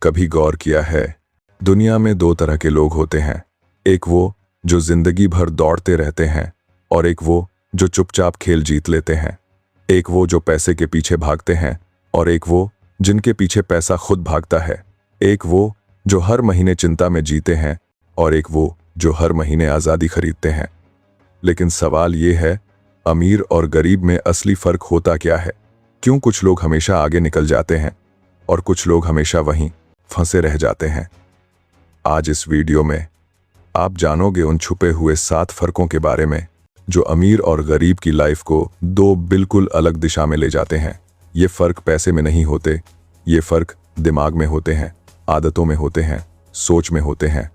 कभी गौर किया है, दुनिया में दो तरह के लोग होते हैं। एक वो जो जिंदगी भर दौड़ते रहते हैं और एक वो जो चुपचाप खेल जीत लेते हैं। एक वो जो पैसे के पीछे भागते हैं और एक वो जिनके पीछे पैसा खुद भागता है। एक वो जो हर महीने चिंता में जीते हैं और एक वो जो हर महीने आज़ादी खरीदते हैं। लेकिन सवाल ये है, अमीर और गरीब में असली फर्क होता क्या है? क्यों कुछ लोग हमेशा आगे निकल जाते हैं और कुछ लोग हमेशा वहीं फंसे रह जाते हैं? आज इस वीडियो में आप जानोगे उन छुपे हुए 7 फर्कों के बारे में जो अमीर और गरीब की लाइफ को दो बिल्कुल अलग दिशा में ले जाते हैं। ये फर्क पैसे में नहीं होते, ये फर्क दिमाग में होते हैं, आदतों में होते हैं, सोच में होते हैं।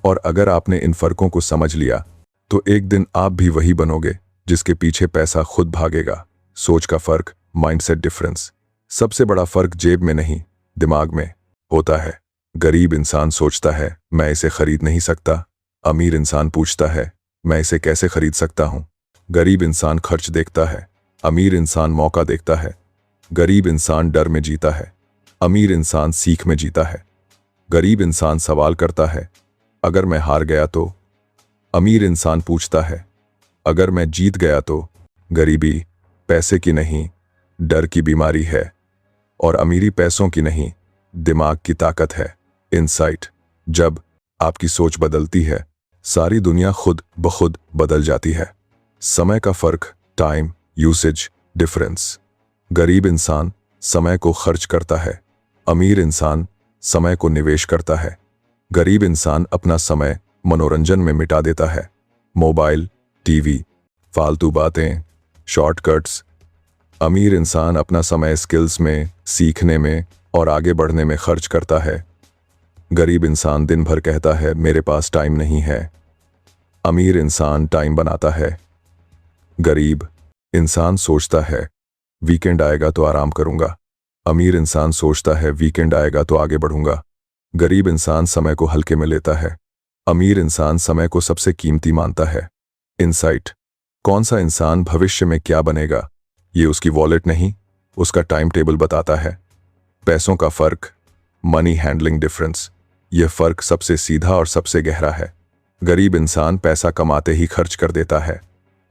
और अगर आपने इन फर्कों को समझ लिया तो एक दिन आप भी वही बनोगे जिसके पीछे पैसा खुद भागेगा। सोच का फर्क, माइंडसेट डिफरेंस। सबसे बड़ा फर्क जेब में नहीं, दिमाग में होता है। गरीब इंसान सोचता है मैं इसे खरीद नहीं सकता। अमीर इंसान पूछता है मैं इसे कैसे खरीद सकता हूं। गरीब इंसान खर्च देखता है, अमीर इंसान मौका देखता है। गरीब इंसान डर में जीता है, अमीर इंसान सीख में जीता है। गरीब इंसान सवाल करता है अगर मैं हार गया तो? अमीर इंसान पूछता है अगर मैं जीत गया तो? गरीबी पैसे की नहीं, डर की बीमारी है और अमीरी पैसों की नहीं, दिमाग की ताकत है। इनसाइट। जब आपकी सोच बदलती है, सारी दुनिया खुद ब खुद बदल जाती है। समय का फर्क, टाइम यूसेज डिफरेंस। गरीब इंसान समय को खर्च करता है, अमीर इंसान समय को निवेश करता है। गरीब इंसान अपना समय मनोरंजन में मिटा देता है, मोबाइल, टीवी, फालतू बातें, शॉर्टकट्स। अमीर इंसान अपना समय स्किल्स में, सीखने में और आगे बढ़ने में खर्च करता है। गरीब इंसान दिन भर कहता है मेरे पास टाइम नहीं है, अमीर इंसान टाइम बनाता है। गरीब इंसान सोचता है वीकेंड आएगा तो आराम करूंगा, अमीर इंसान सोचता है वीकेंड आएगा तो आगे बढ़ूंगा। गरीब इंसान समय को हल्के में लेता है, अमीर इंसान समय को सबसे कीमती मानता है। इनसाइट। कौन सा इंसान भविष्य में क्या बनेगा, ये उसकी वॉलेट नहीं, उसका टाइम टेबल बताता है। पैसों का फर्क, मनी हैंडलिंग डिफरेंस। यह फर्क सबसे सीधा और सबसे गहरा है। गरीब इंसान पैसा कमाते ही खर्च कर देता है,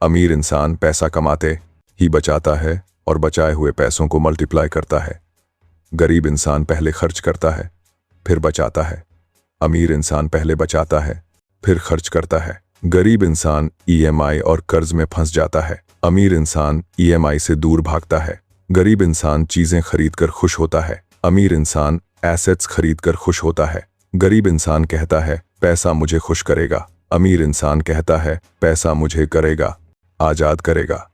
अमीर इंसान पैसा कमाते ही बचाता है और बचाए हुए पैसों को मल्टीप्लाई करता है। गरीब इंसान पहले खर्च करता है, फिर बचाता है। अमीर इंसान पहले बचाता है, फिर खर्च करता है। गरीब इंसान ईएमआई और कर्ज में फंस जाता है, अमीर इंसान ईएमआई से दूर भागता है। गरीब इंसान चीजें खरीदकर खुश होता है, अमीर इंसान एसेट्स खरीदकर खुश होता है। गरीब इंसान कहता है पैसा मुझे खुश करेगा, अमीर इंसान कहता है पैसा मुझे करेगा, आजाद करेगा।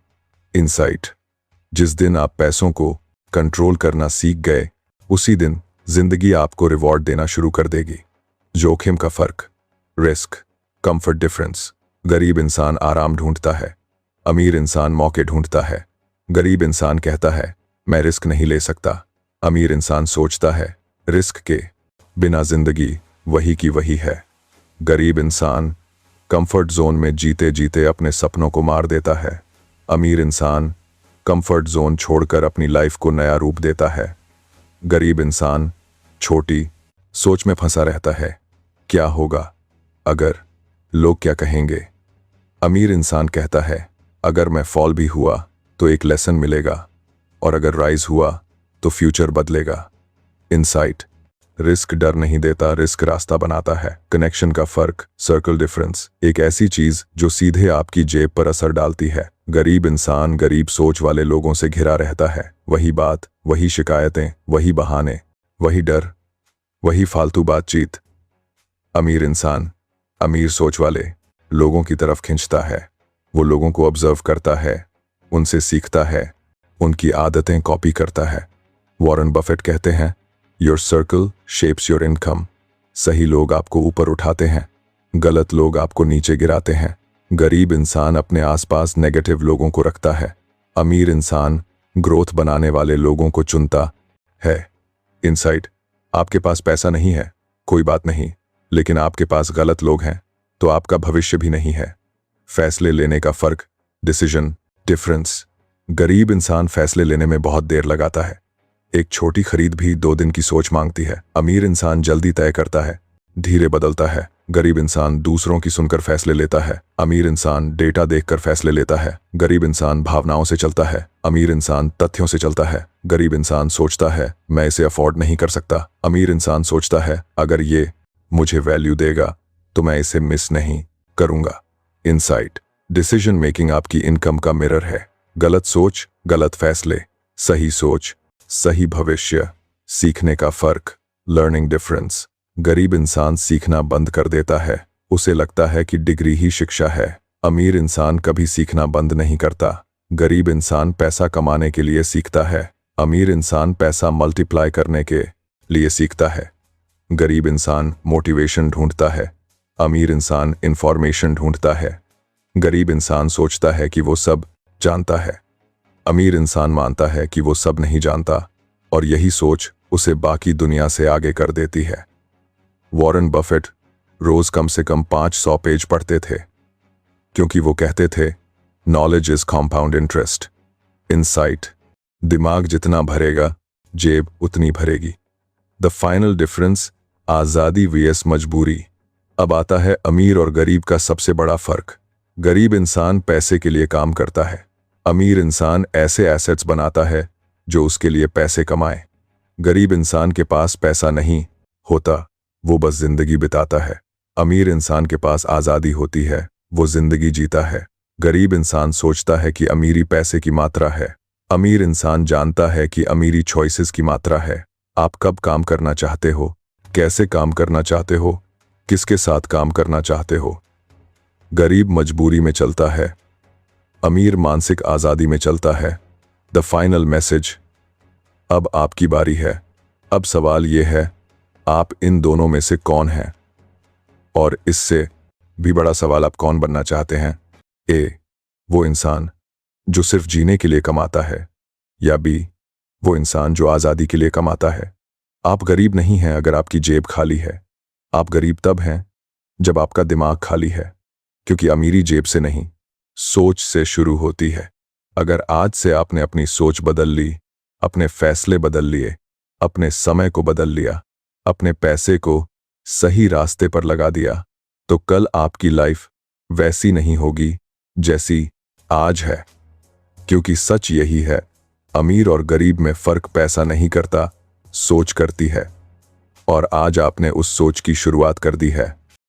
इनसाइट। जिस दिन आप पैसों को कंट्रोल करना सीख गए, उसी दिन जिंदगी आपको रिवॉर्ड देना शुरू कर देगी। जोखिम का फर्क, रिस्क कंफर्ट डिफरेंस। गरीब इंसान आराम ढूंढता है, अमीर इंसान मौके ढूंढता है। गरीब इंसान कहता है मैं रिस्क नहीं ले सकता, अमीर इंसान सोचता है रिस्क के बिना जिंदगी वही की वही है। गरीब इंसान कंफर्ट जोन में जीते जीते अपने सपनों को मार देता है, अमीर इंसान कंफर्ट जोन छोड़कर अपनी लाइफ को नया रूप देता है। गरीब इंसान छोटी सोच में फंसा रहता है, क्या होगा अगर, लोग क्या कहेंगे। अमीर इंसान कहता है अगर मैं फॉल भी हुआ तो एक लेसन मिलेगा और अगर राइज हुआ तो फ्यूचर बदलेगा। इनसाइट। रिस्क डर नहीं देता, रिस्क रास्ता बनाता है। कनेक्शन का फर्क, सर्कल डिफरेंस। एक ऐसी चीज जो सीधे आपकी जेब पर असर डालती है। गरीब इंसान गरीब सोच वाले लोगों से घिरा रहता है, वही बात, वही शिकायतें, वही बहाने, वही डर, वही फालतू बातचीत। अमीर इंसान अमीर सोच वाले लोगों की तरफ खींचता है, वो लोगों को ऑब्जर्व करता है, उनसे सीखता है, उनकी आदतें कॉपी करता है। वॉरेन बफेट कहते हैं your circle shapes your income. सही लोग आपको ऊपर उठाते हैं, गलत लोग आपको नीचे गिराते हैं। गरीब इंसान अपने आसपास नेगेटिव लोगों को रखता है, अमीर इंसान ग्रोथ बनाने वाले लोगों को चुनता है। इनसाइट। आपके पास पैसा नहीं है, कोई बात नहीं, लेकिन आपके पास गलत लोग हैं तो आपका भविष्य भी नहीं है। फैसले लेने का फर्क, डिसीजन डिफरेंस। गरीब इंसान फैसले लेने में बहुत देर लगाता है, एक छोटी खरीद भी 2 दिन की सोच मांगती है। अमीर इंसान जल्दी तय करता है, धीरे बदलता है। गरीब इंसान दूसरों की सुनकर फैसले लेता है। अमीर इंसान डेटा देखकर फैसले लेता है। गरीब इंसान भावनाओं से चलता है। अमीर इंसान तथ्यों से चलता है। गरीब इंसान सोचता है, मैं इसे अफोर्ड नहीं कर सकता। अमीर इंसान सोचता है, अगर ये मुझे वैल्यू देगा तो मैं इसे मिस नहीं करूंगा। इनसाइट: डिसीजन मेकिंग आपकी इनकम का मिरर है। गलत सोच, गलत फैसले। सही सोच, सही भविष्य। सीखने का फर्क, लर्निंग डिफरेंस। गरीब इंसान सीखना बंद कर देता है, उसे लगता है कि डिग्री ही शिक्षा है। अमीर इंसान कभी सीखना बंद नहीं करता। गरीब इंसान पैसा कमाने के लिए सीखता है। अमीर इंसान पैसा मल्टीप्लाई करने के लिए सीखता है। गरीब इंसान मोटिवेशन ढूंढता है। अमीर इंसान इंफॉर्मेशन ढूंढता है। गरीब इंसान सोचता है कि वो सब जानता है। अमीर इंसान मानता है कि वो सब नहीं जानता, और यही सोच उसे बाकी दुनिया से आगे कर देती है। वॉरेन बफेट रोज कम से कम 500 पेज पढ़ते थे, क्योंकि वो कहते थे, knowledge is compound interest. Insight: दिमाग जितना भरेगा, जेब उतनी भरेगी। द फाइनल डिफरेंस: आजादी vs मजबूरी। अब आता है अमीर और गरीब का सबसे बड़ा फर्क। गरीब इंसान पैसे के लिए काम करता है। अमीर इंसान ऐसे एसेट्स बनाता है जो उसके लिए पैसे कमाए। गरीब इंसान के पास पैसा नहीं होता, वो बस जिंदगी बिताता है। अमीर इंसान के पास आज़ादी होती है, वो जिंदगी जीता है। गरीब इंसान सोचता है कि अमीरी पैसे की मात्रा है। अमीर इंसान जानता है कि अमीरी चॉइसेस की मात्रा है। आप कब काम करना चाहते हो, कैसे काम करना चाहते हो, किसके साथ काम करना चाहते हो। गरीब मजबूरी में चलता है, अमीर मानसिक आज़ादी में चलता है। द फाइनल मैसेज: अब आपकी बारी है। अब सवाल यह है, आप इन दोनों में से कौन हैं? और इससे भी बड़ा सवाल, आप कौन बनना चाहते हैं? ए, वो इंसान जो सिर्फ जीने के लिए कमाता है, या बी, वो इंसान जो आज़ादी के लिए कमाता है। आप गरीब नहीं हैं अगर आपकी जेब खाली है। आप गरीब तब हैं जब आपका दिमाग खाली है, क्योंकि अमीरी जेब से नहीं, सोच से शुरू होती है। अगर आज से आपने अपनी सोच बदल ली, अपने फैसले बदल लिए, अपने समय को बदल लिया, अपने पैसे को सही रास्ते पर लगा दिया, तो कल आपकी लाइफ वैसी नहीं होगी जैसी आज है। क्योंकि सच यही है, अमीर और गरीब में फर्क पैसा नहीं करता, सोच करती है। और आज आपने उस सोच की शुरुआत कर दी है।